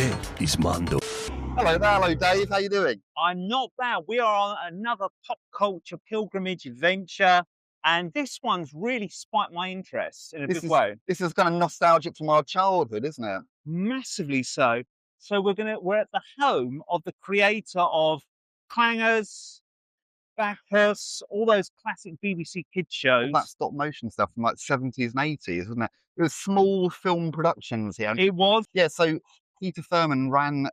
This is Mondo. Hello there, hello Dave, how you doing? I'm not bad. We are on another pop culture pilgrimage adventure, and this one's really spiked my interest in a good way. This is kind of nostalgic from our childhood, isn't it? Massively so. So we're at the home of the creator of Clangers, Bagpuss, all those classic BBC kids shows. All that stop motion stuff from like 70s and 80s, wasn't it? It was small film productions here. It was. Yeah, so Peter Firmin ran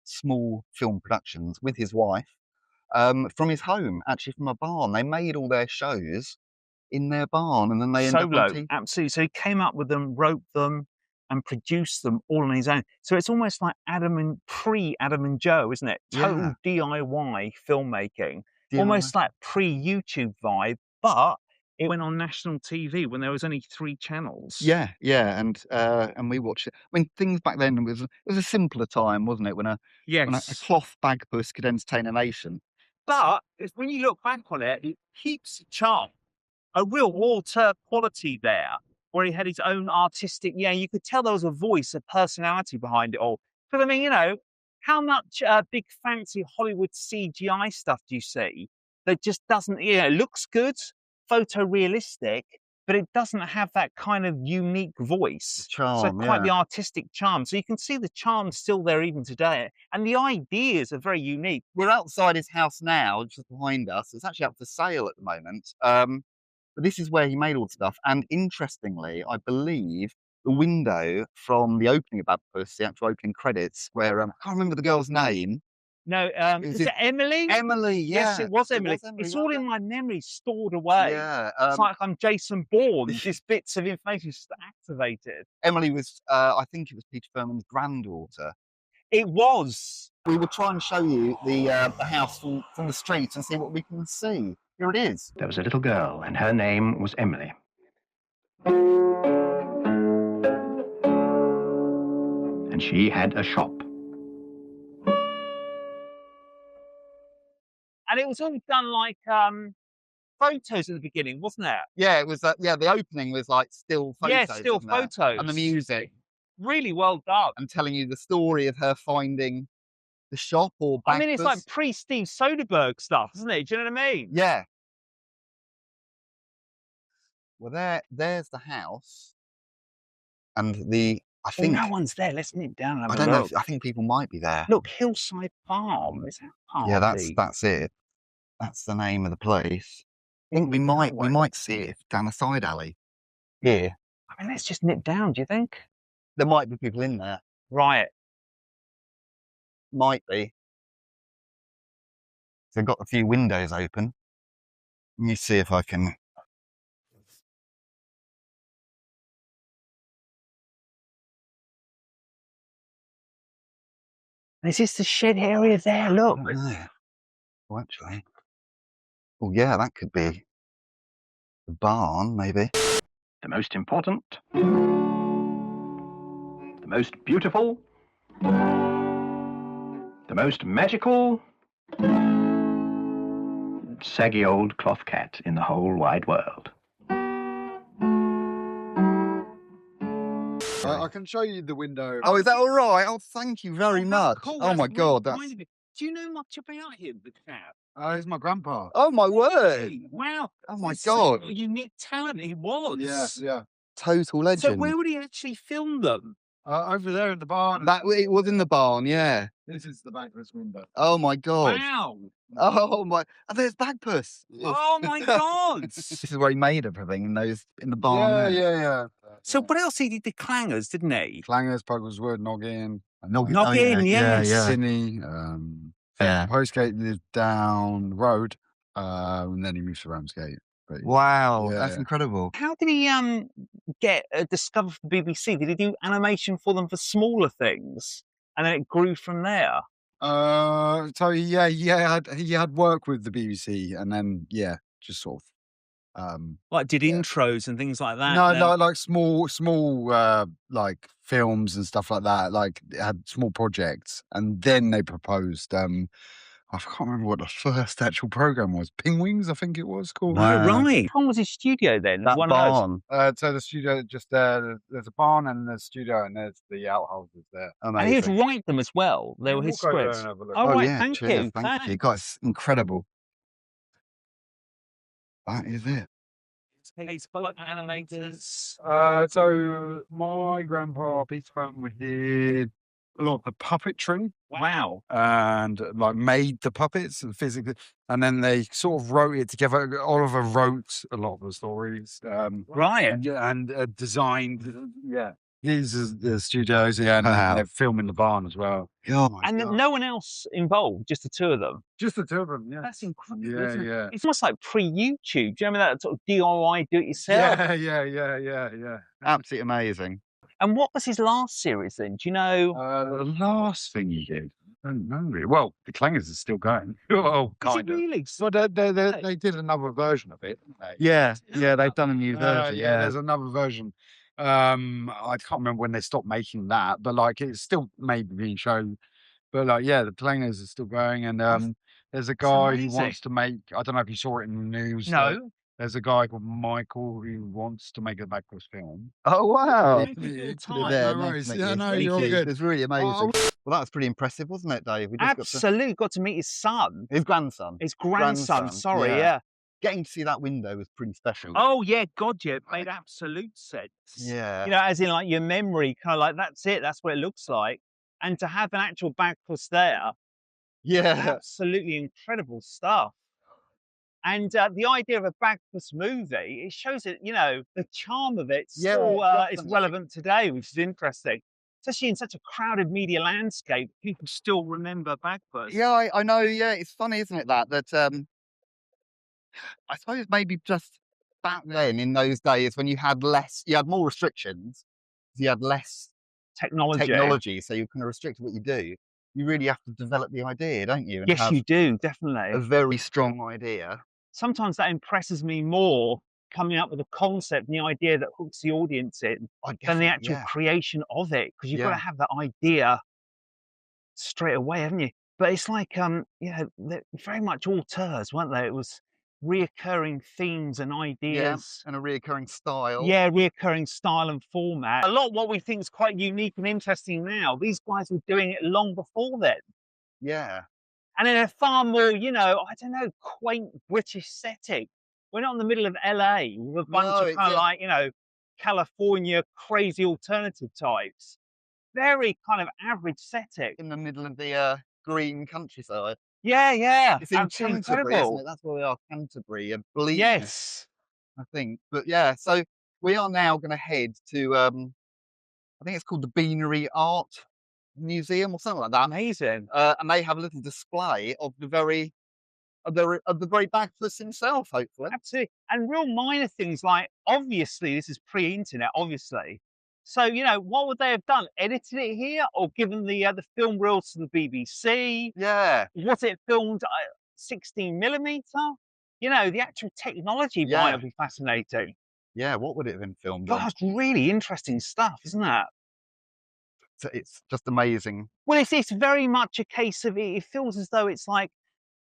small film productions with his wife from his home, actually from a barn. They made all their shows in their barn, and then they ended up on TV. Absolutely. So he came up with them, wrote them, and produced them all on his own. So it's almost like pre-Adam and Joe, isn't it? Total DIY filmmaking, almost like pre-YouTube vibe, but it went on national TV when there was only 3 channels. Yeah, and we watched it. I mean, things back then it was a simpler time, wasn't it? When a cloth bagpuss could entertain a nation. But when you look back on it, it keeps a charm, a real auteur quality there, where he had his own artistic. Yeah, you could tell there was a voice, a personality behind it all. But I mean, you know, how much big fancy Hollywood CGI stuff do you see that just doesn't? It looks good, photorealistic, but it doesn't have that kind of unique voice. Charm, so quite the artistic charm. So you can see the charm still there even today. And the ideas are very unique. We're outside his house now, just behind us. It's actually up for sale at the moment. But this is where he made all the stuff. And interestingly, I believe the window from the opening of Bagpuss, the actual opening credits, where I can't remember the girl's name. No, is it Emily? Emily, yeah. Yes, it was Emily. It's all in my memory, stored away. Yeah. It's like I'm Jason Bourne, just bits of information just activated. Emily was, I think it was Peter Firmin's granddaughter. It was. We will try and show you the house from the street and see what we can see. Here it is. There was a little girl, and her name was Emily. And she had a shop. And it was all done like photos at the beginning, wasn't it? Yeah, it was. The opening was like still photos. Yeah, still photos. And the music. Really well done. And telling you the story of her finding the shop or Bagpuss. I mean, it's like pre-Steve Soderbergh stuff, isn't it? Do you know what I mean? Yeah. Well, there's the house. And I think no one's there. Let's nip down and have I don't a look. know. I think people might be there. Look, Hillside Farm. Is that part? Yeah, that's it. That's the name of the place. I think we might see it down a side alley. Yeah. I mean, let's just nip down. Do you think? There might be people in there. Right. Might be. So I've got a few windows open. Let me see if I can. Is this the shed area there? Look. Oh, actually. Oh, yeah, that could be the barn, maybe. The most important, the most beautiful, the most magical, saggy old cloth cat in the whole wide world. I can show you the window. Oh, is that all right? Oh, thank you very much. Cool. Oh, my God. Do you know much about him, the cat? He's my grandpa. Oh, my word. Wow. Oh, my God. A unique talent he was. Yeah. Total legend. So where would he actually film them? Over there in the barn. It was in the barn, yeah. This is the Bagpuss window. Oh, my God. Wow. Oh, my. Oh, there's Bagpuss. Oh, my God. This is where he made everything in the barn. Yeah. So what else he did? The Clangers, didn't he? Clangers, Puggleswood, Noggin. Noggin, yes. Yeah. Sydney. Postgate lived down the road, and then he moved to Ramsgate. But, Wow, that's incredible. How did he get discovered for the BBC? Did he do animation for them for smaller things, and then it grew from there? So he had work with the BBC, and then just sort of like did intros and things like that. No, like small like films and stuff like that. Like had small projects, and then they proposed I can't remember what the first actual program was. Pingwings, I think it was called. Oh, right. Which one was his studio then? That One of those? barn. So the studio just there. There's a barn and there's a studio and there's the outhouses there. And he would Amazing. write them as well. They were We'll his go there scripts. and have a look. Oh, Oh, right. yeah, Thank cheers, you. thank you. Guys, incredible. That is it. Facebook animators. So my grandpa Peter Firmin did a lot of the puppetry Wow. and like made the puppets and physically, and then they sort of wrote it together. Oliver wrote a lot of the stories, Right. and designed. Yeah, these are the studios. Yeah, and Wow. they're filming the barn as well. Oh my And God. no one else involved, just the two of them. Just the two of them. Yeah, That's incredible. yeah, isn't it? yeah. It's almost like pre-YouTube. Do you remember that sort of DIY, do it yourself? Yeah. Absolutely amazing. And what was his last series then? Do you know? The last thing he did, I don't know really. Well, the Clangers is still going. Oh, Is it kind of. really? So they did another version of it, didn't they? Yeah, they've done a new version. Yeah, there's another version. I can't remember when they stopped making that, but like it's still maybe being shown. But like, yeah, the Clangers are still going, and there's a guy who amazing. wants to make. I don't know if you saw it in the news. No. There's a guy called Michael who wants to make a Bagpuss film. Oh wow! Thank you for your Put it time. there, No nice worries. to meet Yeah, you. no, Thank you're all you. good. It's really amazing. Oh, Well, that was pretty impressive, wasn't it, Dave? We just got Absolutely. Got to meet his son. his grandson. His grandson. Grandson, Sorry, yeah. yeah. Getting to see that window was pretty special. Oh, yeah. God, yeah. It made absolute sense. Yeah. You know, as in like your memory, kind of like, that's it. That's what it looks like. And to have an actual Bagpuss there, Yeah. absolutely incredible stuff. And the idea of a Bagpuss movie, it shows it, you know, the charm of it Yeah, still is definitely. relevant today, which is interesting. Especially in such a crowded media landscape, people still remember Bagpuss. Yeah, I know. Yeah, it's funny, isn't it? That I suppose maybe just back then in those days when you had more restrictions, you had less technology, so you're kind of restricted what you do. You really have to develop the idea, don't you? And Yes, have you do, a definitely. very strong idea. Sometimes that impresses me more coming up with a concept and the idea that hooks the audience in than the actual creation of it, because you've got to have that idea straight away, haven't you? But it's like, yeah, they're very much auteurs, weren't they? It was reoccurring themes and ideas. And a reoccurring style. Yeah, reoccurring style and format. A lot of what we think is quite unique and interesting now, these guys were doing it long before then. Yeah. And in a far more, you know, I don't know, quaint British setting. We're not in the middle of LA with a bunch of kind of like, you know, California crazy alternative types. Very kind of average setting. In the middle of the green countryside. Yeah. It's in Canterbury, isn't it? That's where we are, Canterbury, I believe. Yes. I think. But yeah, so we are now going to head to, I think it's called the Beanery Art Museum or something like that. Amazing. And they have a little display of the very Bagpuss himself, hopefully. Absolutely. And real minor things like, obviously, this is pre-internet, obviously. So, you know, what would they have done? Edited it here or given the film reels to the BBC? Yeah. Was it filmed 16 millimeter? You know, the actual technology might be fascinating. Yeah, what would it have been filmed on? That's really interesting stuff, isn't it? It's just amazing. Well, it's very much a case of it feels as though it's like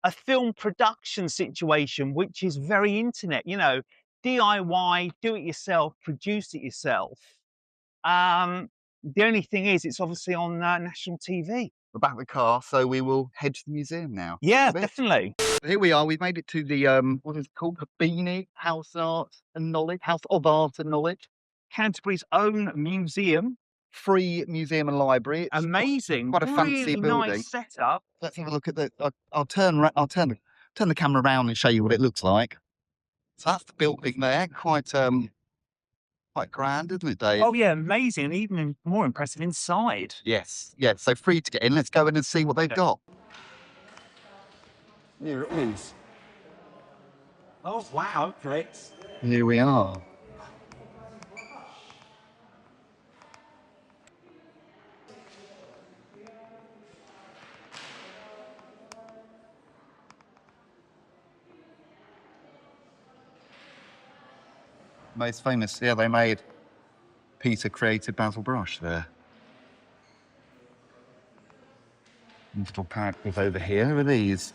a film production situation, which is very internet, you know, DIY, do it yourself, produce it yourself. The only thing is, it's obviously on national TV. We're back in the car, so we will head to the museum now. Yeah, definitely. Here we are. We've made it to the what is it called? The Beanie House of Art and Knowledge. Canterbury's own museum. Free museum and library. It's amazing. Quite a fancy really building. Nice setup. Let's have a look at the. I'll turn the camera around and show you what it looks like. So that's the building there. Quite grand, isn't it, Dave? Oh yeah, amazing, and even more impressive inside. Yes. So free to get in. Let's go in and see what they've got. Here it is. Oh wow, okay. Here we are. Most famous, yeah, they made Peter created Basil Brush there. Little characters over here. Who are these?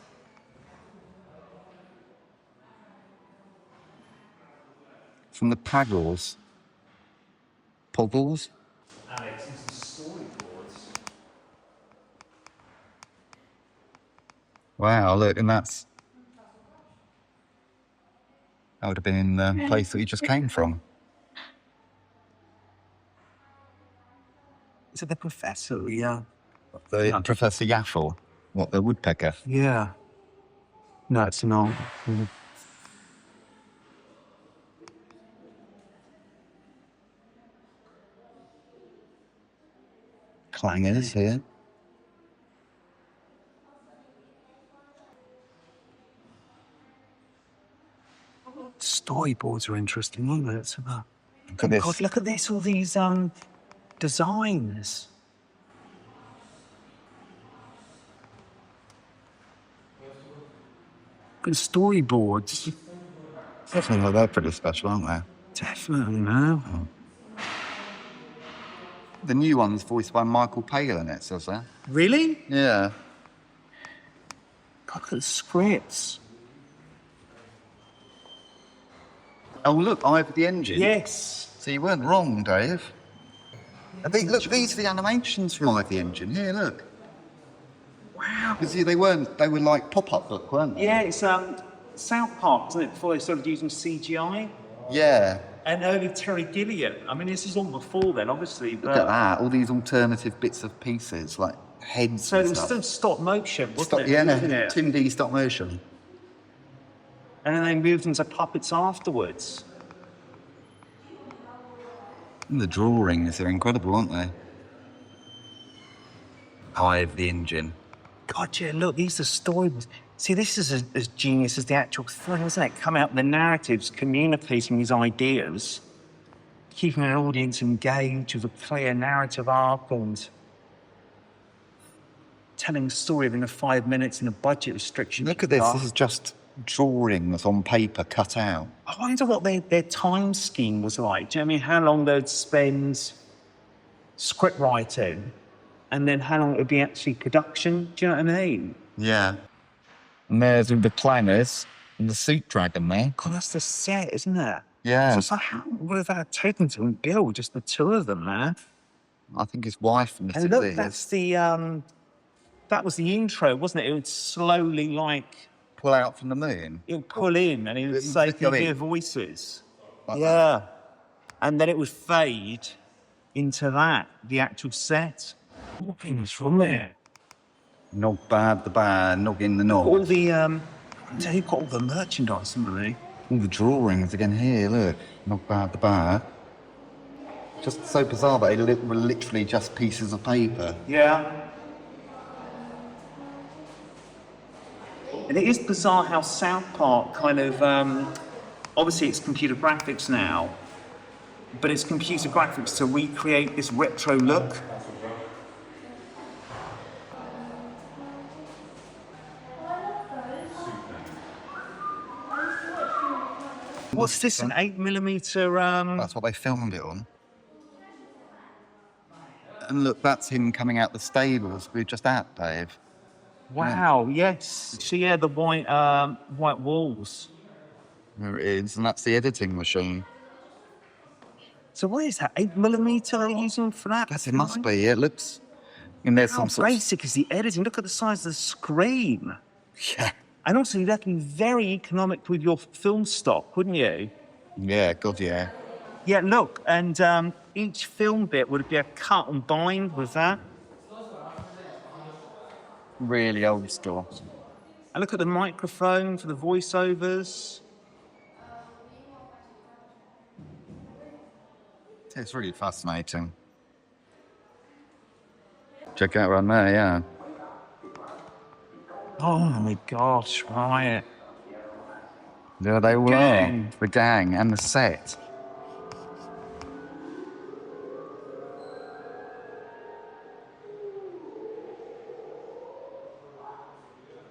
From the Paggles. Poggles? Alex, this is storyboards. Wow, look, and that would have been in the place that you just came from. Is it the professor? Yeah. The Professor Yaffle. What, the woodpecker? Yeah. No, it's not. Clangers here. Storyboards are interesting, aren't they? Let's have a Look at this. God, look at this, all these designs. Good storyboards. Definitely, they're pretty special, aren't they? Definitely, man. The new one's voiced by Michael Palin, it says there. Really? Yeah. God, look at the scripts. Oh, look, Ivor the Engine. Yes. So you weren't wrong, Dave. Look, these are the animations from Ivor the Engine. Here, look. Wow. Because they were like pop-up book, weren't they? Yeah, it's South Park, isn't it? Before they started using CGI. Yeah. And early Terry Gilliam. I mean, this is all before then, obviously. But Look at that, all these alternative bits of pieces, like heads so it and was stuff. still stop motion, wasn't it? Yeah, Wasn't it? Tim D stop motion. And then they moved into puppets afterwards. And the drawings are incredible, aren't they? Ivor the Engine. God, yeah, look, these are stories. See, this is as genius as the actual thing, isn't it? Come out with the narratives, communicating these ideas, keeping an audience engaged with a clear narrative arc and telling a story within 5 minutes in a budget restriction. Look at this, this is just drawings on paper cut out. I wonder what their time scheme was like. Do you know what I mean? How long they'd spend script writing and then how long it would be actually production? Do you know what I mean? Yeah. And there's the clangers and the suit dragon there. God, that's the set, isn't it? Yeah. So it's like, how would have that taken to build just the two of them there? I think his wife and the And look, that's the, that was the intro, wasn't it? It would slowly, like, pull out from the moon. it would pull in and it would say, Look at hear it. voices. Like Yeah. And then it would fade into that, the actual set. What things from there? Nog bad the bad, nog in the nog. All the, they've got all the merchandise, haven't they? All the drawings again here, look. Nog bad the bad. Just so bizarre that they were literally just pieces of paper. Yeah. And it is bizarre how South Park kind of, obviously it's computer graphics now, but it's computer graphics to recreate this retro look. What's this, an 8mm? That's what they filmed it on. And look, that's him coming out the stables we're just at, Dave. Wow, yes. So yeah, the white walls. There it is, and that's the editing machine. So what is that, 8mm they're using for that? Yes, it must be. It looks... And there's How some sort of... basic is the editing? Look at the size of the screen. Yeah. And also, you'd have to be very economic with your film stock, wouldn't you? Yeah, God, yeah. Yeah, look, and each film bit would be a cut and bind with that. Really old school. And look at the microphone for the voiceovers. It's really fascinating. Check out right there, yeah. Oh my gosh, right. There they all Gang. are. The gang and the set.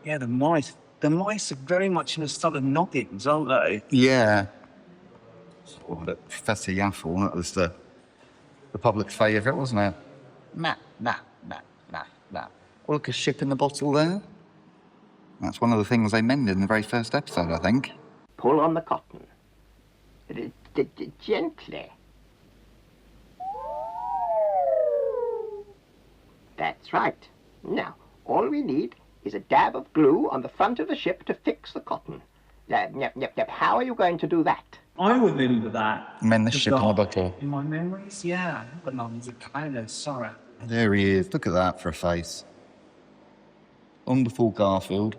Yeah, the mice are very much in the style of Noggins, aren't they? Yeah. Oh, but Professor Yaffle, that was the public favourite, wasn't it? Nah. Oh, look, a ship in the bottle there. That's one of the things they mended in the very first episode, I think. Pull on the cotton. Gently. That's right. Now, all we need is a dab of glue on the front of the ship to fix the cotton. How are you going to do that? I remember that. Mend the ship in the bottle. In my memories, yeah. But no, it's a kind of sorry. There he is. Look at that for a face. Wonderful Garfield.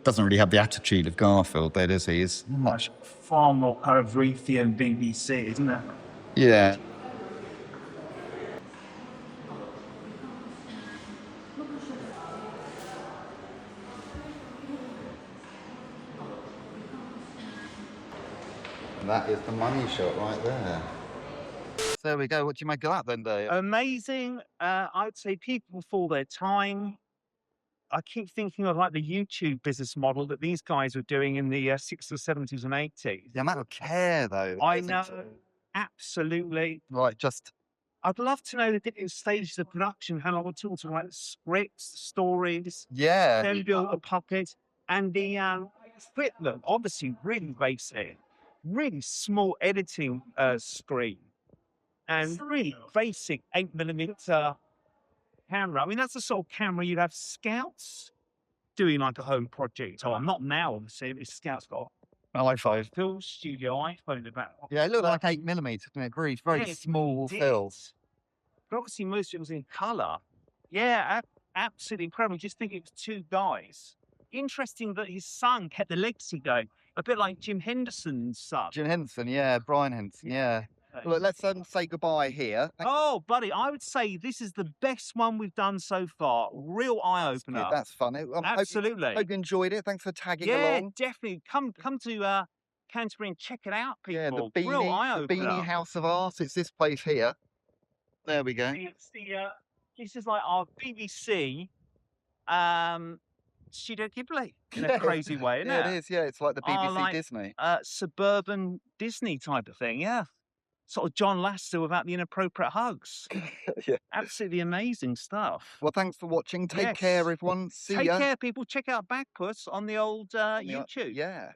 Doesn't really have the attitude of Garfield, though, does he? He's much. Far more kind of Reefy and BBC, isn't it? Yeah. That is the money shot right there. So there we go. What do you make of that then, Dave? Amazing. I would say people before their time. I keep thinking of like the YouTube business model that these guys were doing in the 60s, 70s, and 80s. The amount of care, though. I know, absolutely. Right, just. I'd love to know the different stages of production, how long we're talking about scripts, stories, Yeah. then build a puppet, and the script look obviously really basic, really small editing screen, and really basic 8mm camera. I mean, that's the sort of camera you'd have scouts doing like a home project. Oh, not now, obviously. If scouts got iPhone. film studio iPhone about. Yeah, it looked like 8mm. Very, very small film. But obviously, most of it was in colour. Yeah, absolutely incredible. Just think it was two guys. Interesting that his son kept the legacy going. A bit like Jim Henderson's son. Jim Henderson, yeah. Brian Henderson, yeah. Look, let's say goodbye here. Oh, buddy, I would say this is the best one we've done so far. Real eye-opener. That's fun. Absolutely. Hope you enjoyed it. Thanks for tagging Yeah, along. definitely. Come to Canterbury and check it out, people. Yeah, the Real eye-opener. Beanie House of Art. It's this place here. There we go. It's this is like our BBC Studio Ghibli in a crazy way, isn't it? Yeah, it is. Yeah, it's like the BBC Disney. Suburban Disney type of thing, yeah. Sort of John Lasseter without the inappropriate hugs. Yeah. Absolutely amazing stuff. Well, thanks for watching. Take care, everyone. See ya. Take care, people. Check out Bagpuss on the old YouTube. Yeah.